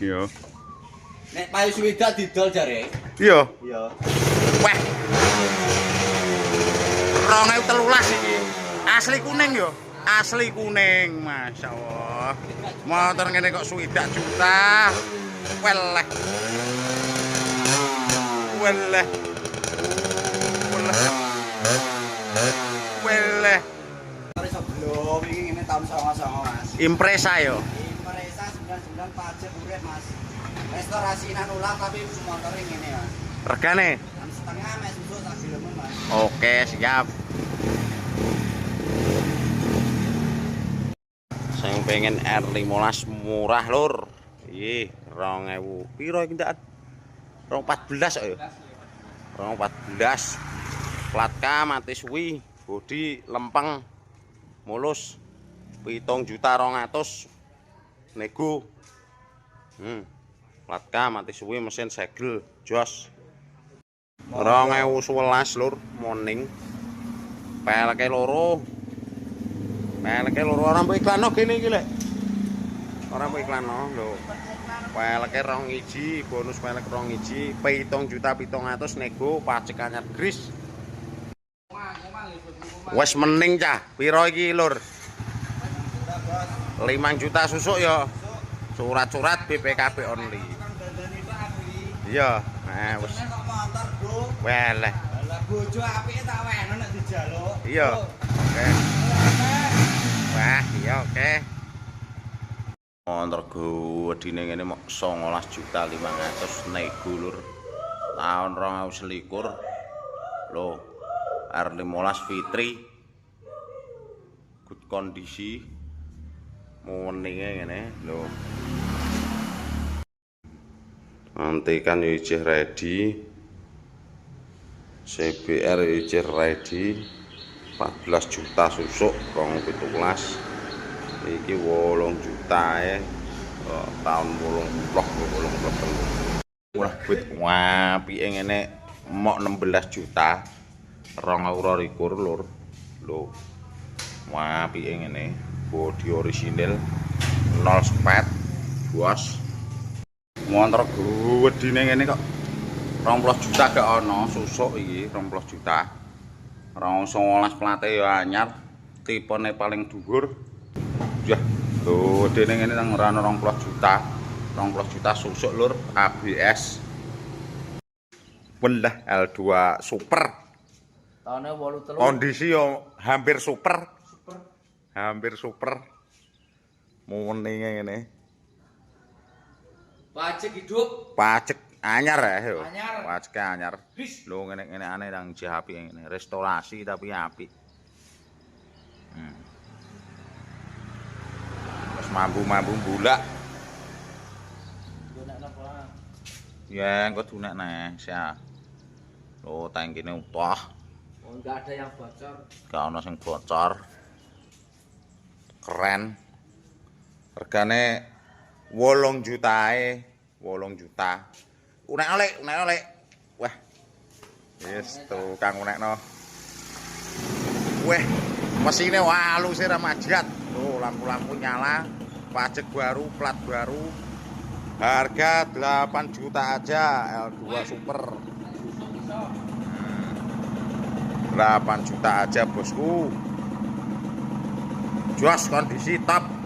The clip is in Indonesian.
Iya. Nek payu swidak didol jare. Iya. Iya. Wah. 2013 iki. Asli kuning yo. Asli kuning, Masya Allah. Motor ngene kok swidak juta. Weleh. Weleh. Weleh. Weleh. Sebelum iki ngene tahun 99 Mas. Impresa yo. Impresa 99 pajak urip Mas. Restorasinan ulang tapi motornya ngene ya. Regane? 6,5 mes susuk tak gelem Mas. Oke, siap. Saya pengen R15 murah lur. Ih, 2000. Piro iki ndak? 214 kok ya. 214. Plat K mati suwi, bodi lempeng. Mulus. 7.200.000 nego. Plat K mati suwi mesin segel jos. 2011 lur, morning. Peleke loro. Peleke loro ora mbok iklanno kene iki lek. Ora mbok iklanno lho. Peleke 2 iji, bonus pelek 2 iji, 7.700.000 nego pajak anyar gris. Wes mening cah, piro iki lur? 5 juta susuk ya. Surat-surat BPKB only. Iya, wes. Weleh. Lah bojo apike tak wehno nek dijaluk. Iya. Oke. Wah, iya oke. Motor gedine ngene mok 19.500.000 nego lur. Tahun 2021. Loh. R15 Fitri. Good kondisi. Muninge ngene lho. Antikan yo isih ready. CBR ijir ready 14 juta susuk 2017 iki 8 juta tahun 80 murah duit apike ngene mok 16 juta 2022 lur lho apike ngene bodi orisinil 0 spet bos motor gedine ngene kok 20 juta gak ono susuk iki 20 juta 2019 plate ya anyar tipene paling dhuwur ya lho dene ngene nang ora 20 juta 20 juta susuk lur ABS belah L2 super Tahunnya 83. kondisi yo hampir super muninge ngene Pajak hidup. pajak anyar ya yo. Anyar. Pajak anyar. Lho ngene-ngene aneh nang JHP ngene. Restorasi tapi apik. Terus mambu-mambu bulak. Ya, engko dunek neh, sia. Lho tangkine utuh. Oh, enggak ada yang bocor. Gak ono sing bocor. Keren. Regane 8 jutae, 8 juta. Unek oleh. Wah. Yes, tukang unekno. Weh, mesinnya halus ra majat. Tuh, lampu-lampu nyala, pajak baru, plat baru. Harga 8 juta aja L2 Super. 8 juta aja, bosku. Jos kondisi top.